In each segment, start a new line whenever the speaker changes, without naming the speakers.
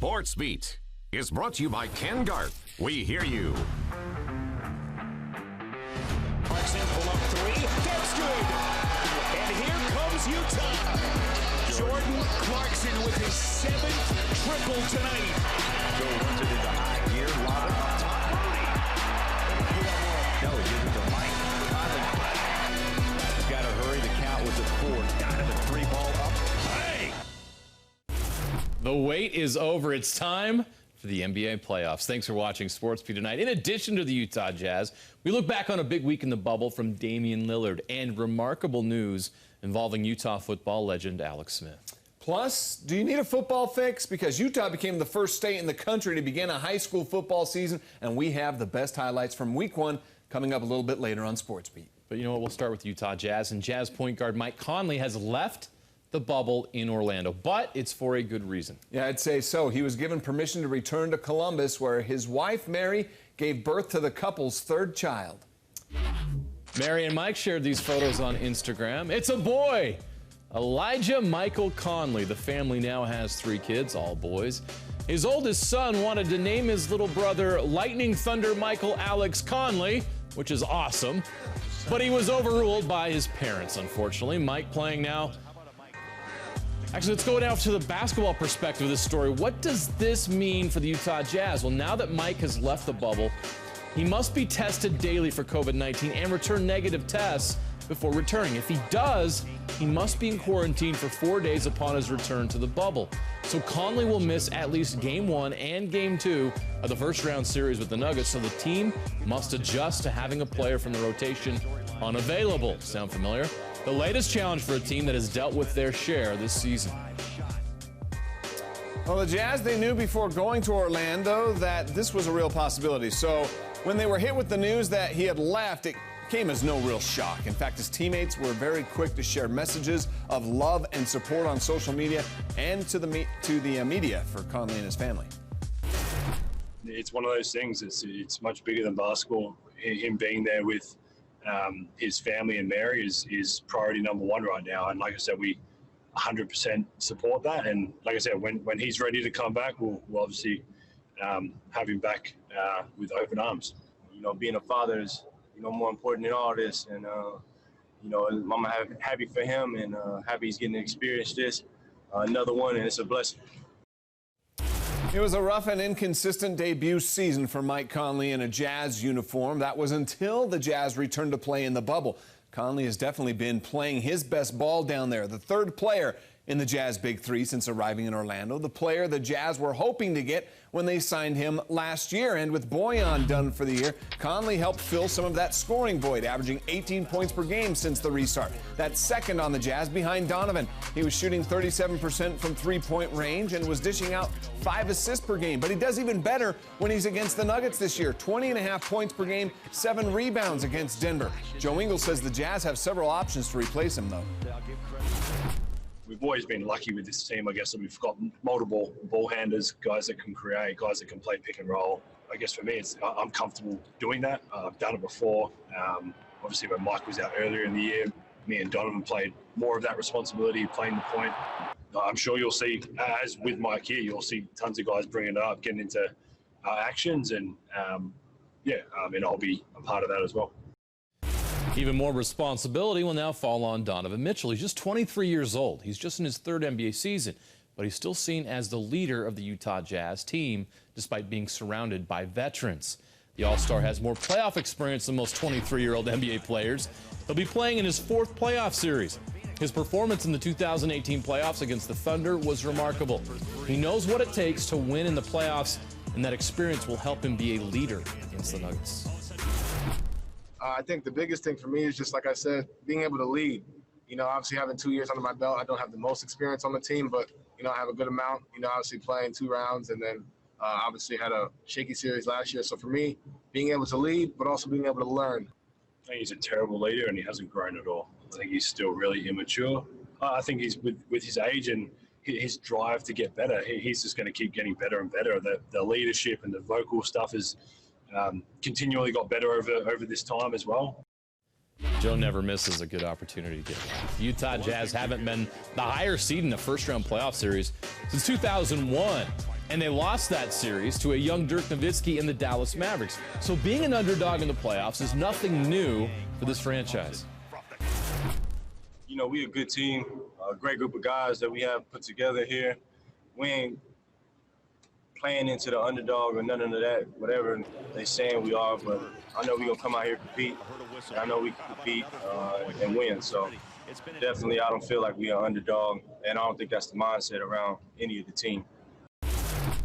SportsBeat is brought to you by Ken Garth. We hear you.
Clarkson pull up three. That's good. And here comes Utah. Jordan Clarkson with his 7th triple tonight.
So runs it into high gear. Lob it up top. No, he gives it to Mike Conley. He's got to hurry. The count was at 4. Got him a 3-ball up.
Hey!
The wait is over. It's time for the NBA playoffs. Thanks for watching SportsBeat tonight. In addition to the Utah Jazz, we look back on a big week in the bubble from Damian Lillard and remarkable news involving Utah football legend Alex Smith.
Plus, do you need a football fix? Because Utah became the first state in the country to begin a high school football season, and we have the best highlights from week 1 coming up a little bit later on SportsBeat.
But you know what? We'll start with Utah Jazz, and Jazz point guard Mike Conley has left the bubble in Orlando, but it's for a good reason.
Yeah, I'd say so. He was given permission to return to Columbus, where his wife, Mary, gave birth to the couple's 3rd child.
Mary and Mike shared these photos on Instagram. It's a boy! Elijah Michael Conley. The family now has 3 kids, all boys. His oldest son wanted to name his little brother Lightning Thunder Michael Alex Conley, which is awesome, but he was overruled by his parents, unfortunately. Mike playing now. Actually, let's go now to the basketball perspective of this story. What does this mean for the Utah Jazz? Well, now that Mike has left the bubble, he must be tested daily for COVID-19 and return negative tests before returning. If he does, he must be in quarantine for 4 days upon his return to the bubble. So Conley will miss at least Game 1 and Game 2 of the first-round series with the Nuggets, so the team must adjust to having a player from the rotation unavailable. Sound familiar? The latest challenge for a team that has dealt with their share this season.
Well, the Jazz, they knew before going to Orlando that this was a real possibility. So when they were hit with the news that he had left, it came as no real shock. In fact, his teammates were very quick to share messages of love and support on social media and to the media for Conley and his family.
It's one of those things. It's much bigger than basketball. Him being there with his family and Mary is priority number 1 right now. And like I said, we 100% support that. And like I said, when he's ready to come back, we'll obviously have him back with open arms.
You know, being a father is, more important than all this. And, I'm happy for him and happy he's getting to experience this. Another one, and it's a blessing.
It was a rough and inconsistent debut season for Mike Conley in a Jazz uniform. That was until the Jazz returned to play in the bubble. Conley has definitely been playing his best ball down there, the 3rd player in the Jazz Big Three since arriving in Orlando, the player the Jazz were hoping to get when they signed him last year. And with Bojan done for the year, Conley helped fill some of that scoring void, averaging 18 points per game since the restart. That's 2nd on the Jazz behind Donovan. He was shooting 37% from 3-point range and was dishing out 5 assists per game. But he does even better when he's against the Nuggets this year. 20.5 points per game, 7 rebounds against Denver. Joe Ingles says the Jazz have several options to replace him, though.
We've always been lucky with this team, I guess, that we've got multiple ball handlers, guys that can create, guys that can play pick and roll. I guess for me, I'm comfortable doing that. I've done it before. Obviously, when Mike was out earlier in the year, me and Donovan played more of that responsibility, playing the point. I'm sure you'll see, as with Mike here, you'll see tons of guys bringing it up, getting into actions, and I'll be a part of that as well.
Even more responsibility will now fall on Donovan Mitchell. He's just 23 years old. He's just in his 3rd NBA season, but he's still seen as the leader of the Utah Jazz team, despite being surrounded by veterans. The All-Star has more playoff experience than most 23-year-old NBA players. He'll be playing in his 4th playoff series. His performance in the 2018 playoffs against the Thunder was remarkable. He knows what it takes to win in the playoffs, and that experience will help him be a leader against the Nuggets.
I think the biggest thing for me is just, like I said, being able to lead. Obviously having 2 years under my belt, I don't have the most experience on the team, but, I have a good amount, obviously playing 2 rounds and then obviously had a shaky series last year. So for me, being able to lead, but also being able to learn.
I think he's a terrible leader and he hasn't grown at all. I think he's still really immature. I think he's with his age and his drive to get better, he's just going to keep getting better and better. The leadership and the vocal stuff is continually got better over this time as well.
Joe never misses a good opportunity to get one. The Utah Jazz haven't been the higher seed in the first-round playoff series since 2001. And they lost that series to a young Dirk Nowitzki and the Dallas Mavericks. So being an underdog in the playoffs is nothing new for this franchise.
You know, we a good team, a great group of guys that we have put together here. We ain't playing into the underdog or none of that, whatever they saying we are, but I know we gonna come out here and compete. And I know we can compete and win. So definitely I don't feel like we are underdog, and I don't think that's the mindset around any of the team.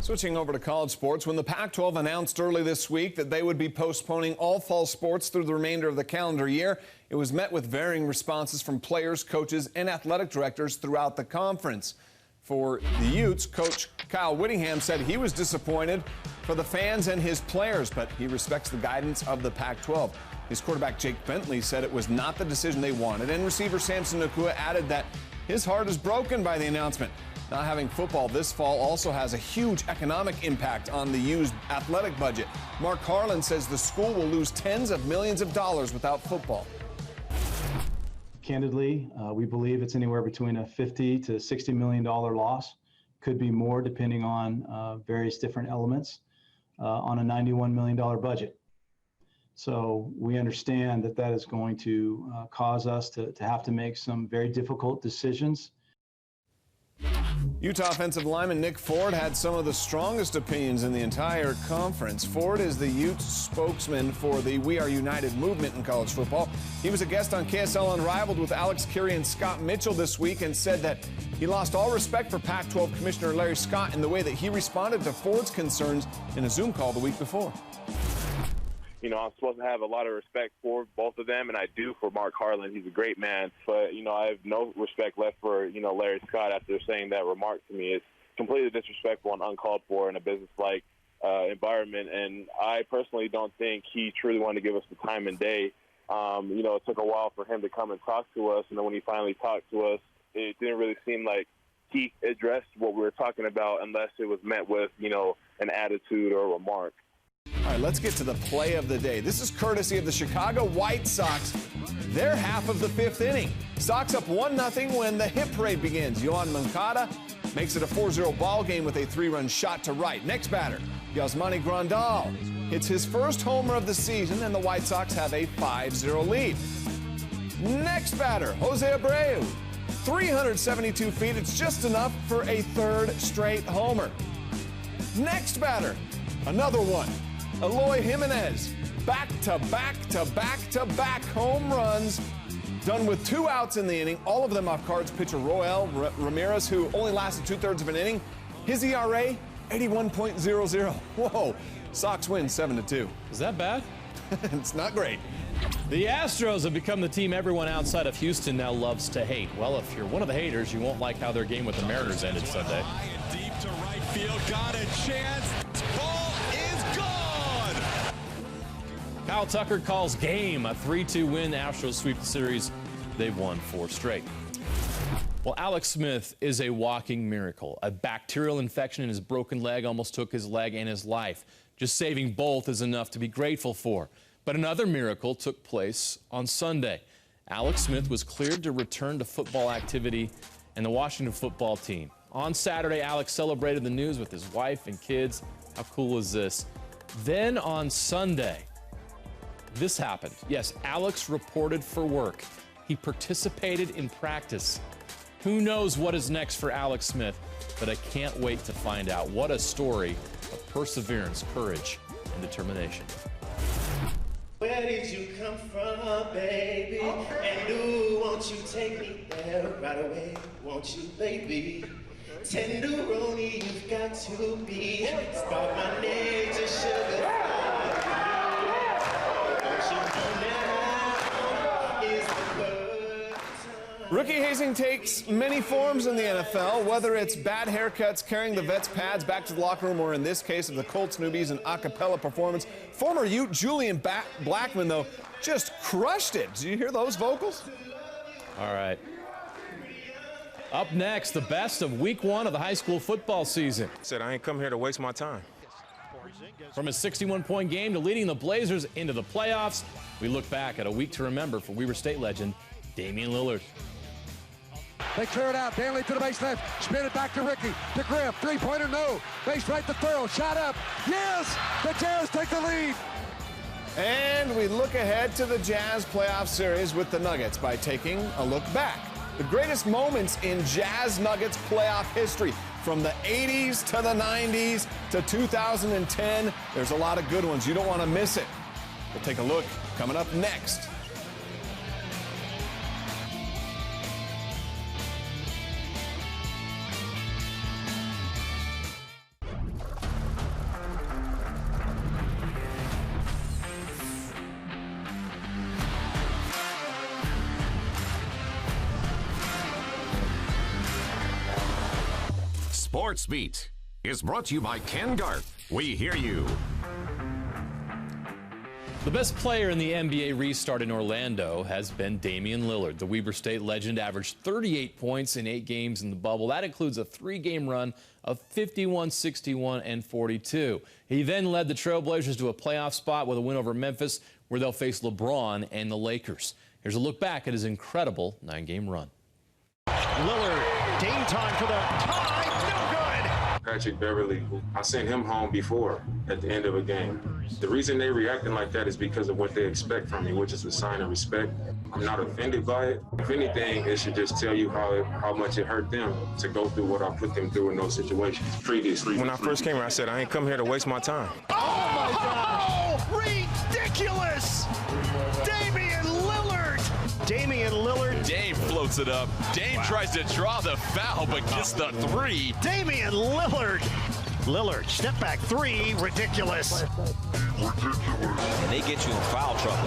Switching over to college sports, when the Pac-12 announced early this week that they would be postponing all fall sports through the remainder of the calendar year, it was met with varying responses from players, coaches, and athletic directors throughout the conference. For the Utes, Coach Kyle Whittingham said he was disappointed for the fans and his players, but he respects the guidance of the Pac-12. His quarterback Jake Bentley said it was not the decision they wanted, and receiver Samson Nacua added that his heart is broken by the announcement. Not having football this fall also has a huge economic impact on the U's athletic budget. Mark Harlan says the school will lose tens of millions of dollars without football.
Candidly, we believe it's anywhere between a $50 to $60 million loss. Could be more depending on various different elements on a $91 million budget. So we understand that that is going to cause us to have to make some very difficult decisions.
Utah offensive lineman Nick Ford had some of the strongest opinions in the entire conference. Ford is the Utes spokesman for the We Are United movement in college football. He was a guest on KSL Unrivaled with Alex Kirry and Scott Mitchell this week and said that he lost all respect for Pac-12 Commissioner Larry Scott in the way that he responded to Ford's concerns in a Zoom call the week before.
You know, I'm supposed to have a lot of respect for both of them, and I do for Mark Harlan. He's a great man. But, you know, I have no respect left for, you know, Larry Scott after saying that remark to me. It's completely disrespectful and uncalled for in a business-like environment. And I personally don't think he truly wanted to give us the time and day. You know, it took a while for him to come and talk to us. And then when he finally talked to us, it didn't really seem like he addressed what we were talking about unless it was met with, you know, an attitude or a remark.
All right, let's get to the play of the day. This is courtesy of the Chicago White Sox. They're half of the fifth inning. Sox up 1-0 when the hit parade begins. Yohan Moncada makes it a 4-0 ball game with a 3-run shot to right. Next batter, Yasmani Grandal hits his first homer of the season, and the White Sox have a 5-0 lead. Next batter, Jose Abreu. 372 feet. It's just enough for a third straight homer. Next batter, another one. Eloy Jimenez, back-to-back-to-back-to-back home runs, done with 2 outs in the inning, all of them off Cards pitcher Roel Ramirez, who only lasted 2/3 of an inning. His ERA, 81.00. Whoa, Sox win 7-2.
Is that bad?
It's not great.
The Astros have become the team everyone outside of Houston now loves to hate. Well, if you're one of the haters, you won't like how their game with the Mariners ended Sunday.
Deep to right field, got a chance. Ball is gone.
Kyle Tucker calls game. A 3-2 win. Astros sweep the series. They've won 4 straight. Well, Alex Smith is a walking miracle. A bacterial infection in his broken leg almost took his leg and his life. Just saving both is enough to be grateful for. But another miracle took place on Sunday. Alex Smith was cleared to return to football activity and the Washington football team. On Saturday, Alex celebrated the news with his wife and kids. How cool is this? Then on Sunday, this happened. Yes, Alex reported for work. He participated in practice. Who knows what is next for Alex Smith, but I can't wait to find out. What a story of perseverance, courage, and determination.
Where did you come from, baby? And ooh, won't you take me there right away? Won't you, baby? Tenderoni, you've got to be. Start my name to sugar. Don't you know now is the good time.
Rookie hazing takes many forms in the NFL, whether it's bad haircuts, carrying the vets' pads back to the locker room, or in this case of the Colts newbies, an a cappella performance. Former Ute Julian Blackman, though, just crushed it. Did you hear those vocals?
All right. Up next, the best of week 1 of the high school football season.
Said I ain't come here to waste my time.
From a 61-point game to leading the Blazers into the playoffs, we look back at a week to remember for Weber State legend Damian Lillard.
They clear it out. Danley to the base left. Spin it back to Ricky. To Griff. Three-pointer, no. Base right to throw. Shot up. Yes! The Jazz take the lead.
And we look ahead to the Jazz playoff series with the Nuggets by taking a look back. The greatest moments in Jazz Nuggets playoff history, from the 80s to the 90s to 2010. There's a lot of good ones. You don't want to miss it. We'll take a look coming up next.
SportsBeat is brought to you by Ken Garth. We hear you.
The best player in the NBA restart in Orlando has been Damian Lillard. The Weber State legend averaged 38 points in 8 games in the bubble. That includes a 3-game run of 51, 61, and 42. He then led the Trailblazers to a playoff spot with a win over Memphis, where they'll face LeBron and the Lakers. Here's a look back at his incredible 9-game run.
Lillard, game time for the tie. No good.
Patrick Beverly, I sent him home before at the end of a game. The reason they reacting like that is because of what they expect from me, which is a sign of respect. I'm not offended by it. If anything, it should just tell you how much it hurt them to go through what I put them through in those situations previously.
When I first came here, I said, I ain't come here to waste my time.
Oh, my gosh! Ridiculous! Damian Lillard! Damian Lillard.
Dame floats it up. Dame tries to draw the foul, but gets the 3.
Damian Lillard. Lillard, step back 3, ridiculous.
And they get you in foul trouble.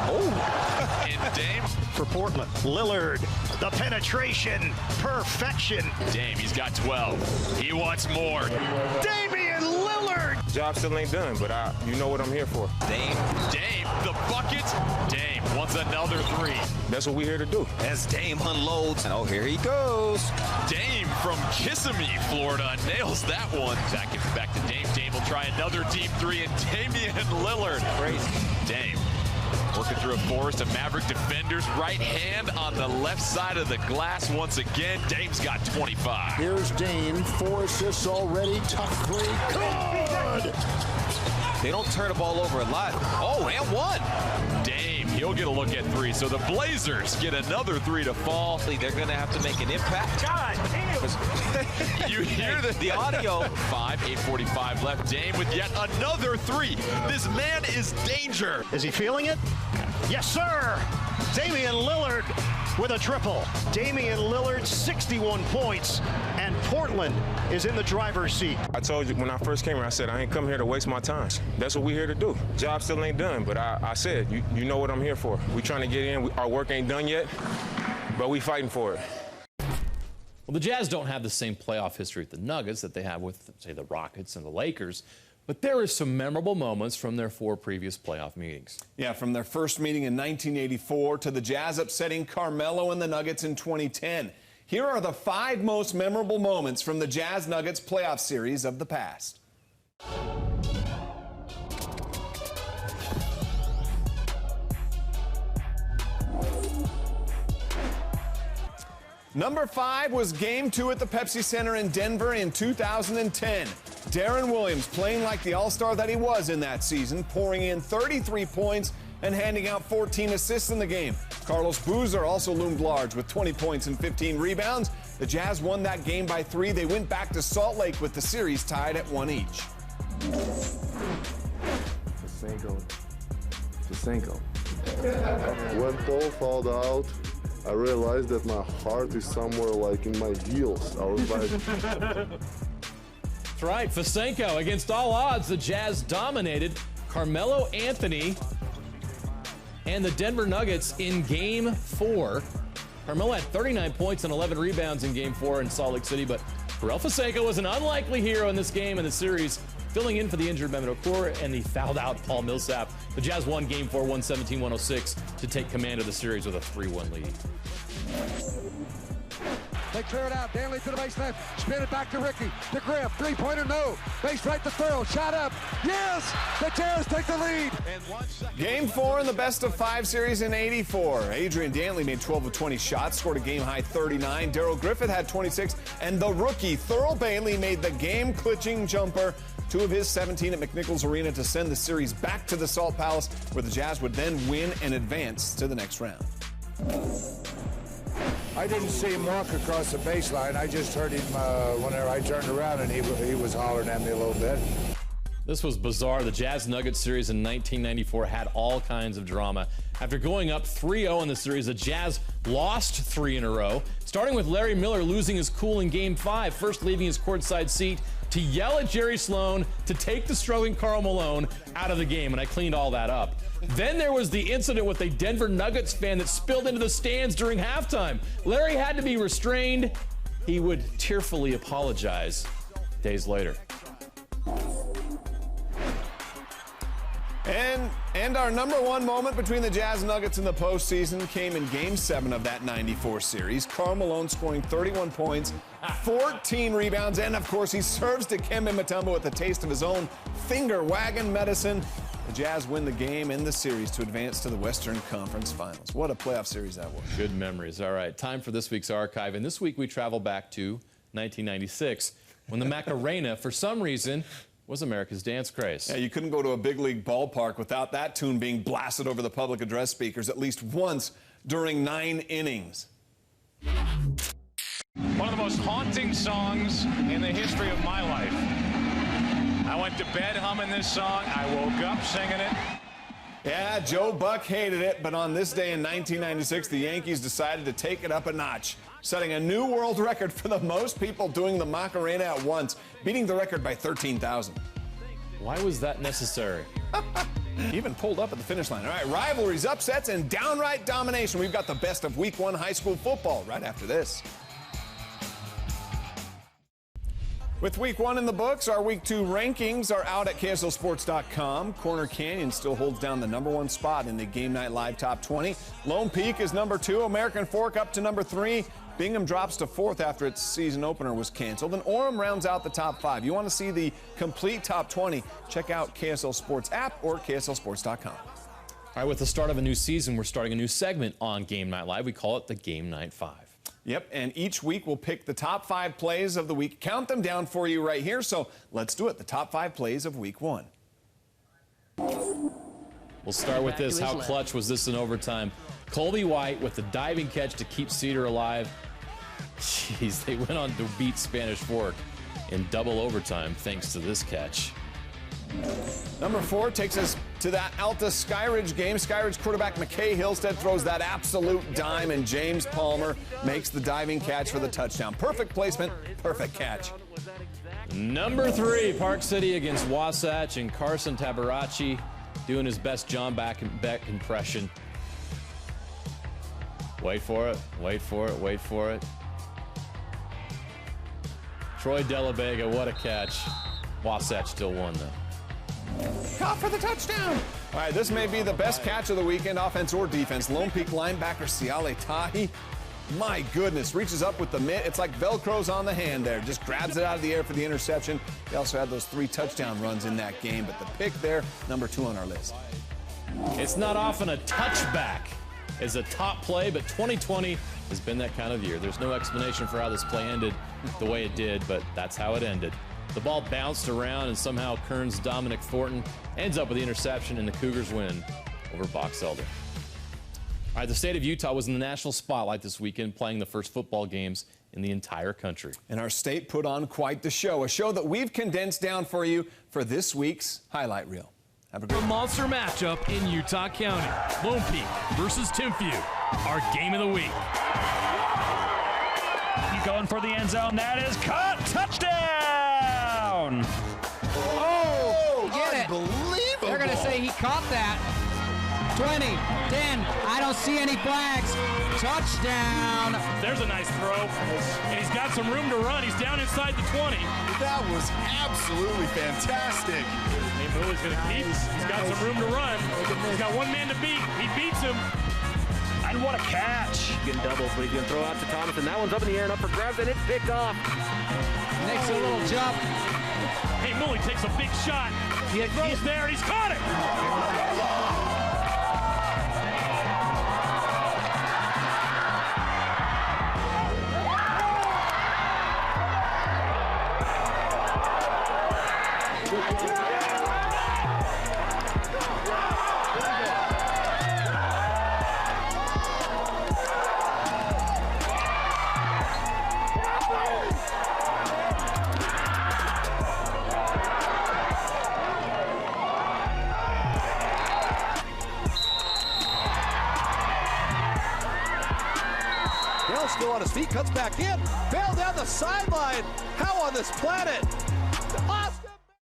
Oh! And Dame.
For Portland, Lillard, the penetration, perfection.
Dame, he's got 12. He wants more.
Damian Lillard!
Job still ain't done, but you know what I'm here for.
Dame, the bucket. Dame wants another 3.
That's what we're here to do.
As Dame unloads. And oh, here he goes. Dame from Kissimmee, Florida, nails that one. Back to Dame. Dame will try another deep 3, and Damian Lillard. Crazy. Dame working through a forest of Maverick defenders. Right hand on the left side of the glass once again. Dame's got 25.
Here's Dame, 4 assists already. Tough 3. Good!
They don't turn the ball over a lot. Oh, and 1. Dame, he'll get a look at 3. So the Blazers get another 3 to fall. They're going to have to make an impact. God damn! You hear the audio. 8:45 left. Dame with yet another 3. This man is danger.
Is he feeling it? Yes, sir. Damian Lillard with a triple. Damian Lillard, 61 points, and Portland is in the driver's seat.
I told you when I first came here, I said, I ain't come here to waste my time. That's what we're here to do. Job still ain't done, but I said, you know what I'm here for. We trying to get in. Our work ain't done yet, but we fighting for it.
Well, the Jazz don't have the same playoff history with the Nuggets that they have with, say, the Rockets and the Lakers. But there are some memorable moments from their 4 previous playoff meetings.
Yeah, from their first meeting in 1984 to the Jazz upsetting Carmelo and the Nuggets in 2010. Here are the 5 most memorable moments from the Jazz Nuggets playoff series of the past. Number 5 was Game 2 at the Pepsi Center in Denver in 2010. Darren Williams playing like the all-star that he was in that season, pouring in 33 points and handing out 14 assists in the game. Carlos Boozer also loomed large with 20 points and 15 rebounds. The Jazz won that game by 3. They went back to Salt Lake with the series tied at 1 each.
Fisenko. When Paul fouled out, I realized that my heart is somewhere like in my heels. I was like...
That's right, Fisenko. Against all odds, the Jazz dominated Carmelo Anthony and the Denver Nuggets in Game 4. Carmelo had 39 points and 11 rebounds in Game 4 in Salt Lake City, but Pharrell Fisenko was an unlikely hero in this game in the series, filling in for the injured Mehmet Okur and the fouled-out Paul Millsap. The Jazz won Game 4, 117-106, to take command of the series with a 3-1 lead.
They clear it out. Danley to the base left. Spin it back to Ricky. To Griff. Three-pointer, no. Base right to throw. Shot up. Yes! The Jazz take the lead.
Game 4 in the best-of-5 series in '84. Adrian Dantley made 12 of 20 shots, scored a game-high 39. Darrell Griffith had 26, and the rookie Thurl Bailey made the game-clinching jumper, 2 of his 17 at McNichols Arena, to send the series back to the Salt Palace, where the Jazz would then win and advance to the next round.
I didn't see him walk across the baseline. I just heard him whenever I turned around, and he was hollering at me a little bit.
This was bizarre. The Jazz Nuggets series in 1994 had all kinds of drama. After going up 3-0 in the series, the Jazz lost 3 in a row, starting with Larry Miller losing his cool in Game 5, first leaving his courtside seat to yell at Jerry Sloan to take the struggling Karl Malone out of the game, and I cleaned all that up. Then there was the incident with a Denver Nuggets fan that spilled into the stands during halftime. Larry had to be restrained. He would tearfully apologize days later.
And our #1 moment between the Jazz and Nuggets in the postseason came in Game 7 of that '94 series. Karl Malone scoring 31 points, 14 rebounds, and of course he serves Dikembe Mutombo with a taste of his own finger-wagging medicine. The Jazz win the game and the series to advance to the Western Conference Finals. What a playoff series that was.
Good memories. All right, time for this week's archive. And this week we travel back to 1996 when the Macarena, for some reason, was America's dance craze.
Yeah, you couldn't go to a big league ballpark without that tune being blasted over the public address speakers at least once during 9 innings.
One of the most haunting songs in the history of my life. I went to bed humming this song. I woke up singing it.
Yeah, Joe Buck hated it, but on this day in 1996, the Yankees decided to take it up a notch, setting a new world record for the most people doing the Macarena at once, beating the record by 13,000.
Why was that necessary?
Even pulled up at the finish line. All right, rivalries, upsets, and downright domination. We've got the best of Week 1 high school football right after this. With Week 1 in the books, our Week 2 rankings are out at KSLSports.com. Corner Canyon still holds down the #1 spot in the Game Night Live Top 20. Lone Peak is #2. American Fork up to #3. Bingham drops to 4th after its season opener was canceled. And Orem rounds out the top 5. You want to see the complete top 20? Check out KSL Sports app or KSLSports.com.
All right, with the start of a new season, we're starting a new segment on Game Night Live. We call it the Game Night 5.
Yep, and each week we'll pick the top 5 plays of the week, count them down for you right here. So let's do it. The top 5 plays of Week 1.
We'll start with this. How clutch was this in overtime? Colby White with the diving catch to keep Cedar alive. Jeez, they went on to beat Spanish Fork in double overtime thanks to this catch.
Number 4 takes us to that Alta Skyridge game. Skyridge quarterback McKay Hillstead throws that absolute dime, and James Palmer makes the diving catch for the touchdown. Perfect placement, perfect catch.
Number 3, Park City against Wasatch, and Carson Tabarachi doing his best John Beck impression. Wait for it, wait for it, wait for it. Troy Delabega, what a catch. Wasatch still won, though.
Caught for the touchdown. All right, this may be the best catch of the weekend, offense or defense. Lone Peak linebacker Siale Tahi, my goodness, reaches up with the mitt. It's like Velcro's on the hand there. Just grabs it out of the air for the interception. He also had those 3 touchdown runs in that game, but the pick there, number 2 on our list.
It's not often a touchback is a top play, but 2020 has been that kind of year. There's no explanation for how this play ended the way it did, but that's how it ended. The ball bounced around, and somehow Kern's Dominic Thornton ends up with the interception, and the Cougars win over Box Elder. All right, the state of Utah was in the national spotlight this weekend, playing the first football games in the entire country.
And our state put on quite the show, a show that we've condensed down for you for this week's highlight reel. Have a great
The monster matchup in Utah County. Lone Peak versus Timpview. Our game of the week.
Going for the end zone. That is caught. Touchdown!
Oh, get it.
Unbelievable.
They're going to say he caught that. 20, 10. I don't see any flags. Touchdown.
There's a nice throw. And he's got some room to run. He's down inside the 20.
That was absolutely fantastic.
Hey, Boo is going to keep. He's got some room to run. He's got one man to beat. He beats him.
And what a catch.
He can double, but he's going to throw out to Thomas, and that one's up in the air and up for grabs, and it's picked off.
Makes a little jump.
Hey, Mully takes a big shot. He's there, and he's caught it.
Still on his feet, cuts back in. Bail down the sideline. How on this planet?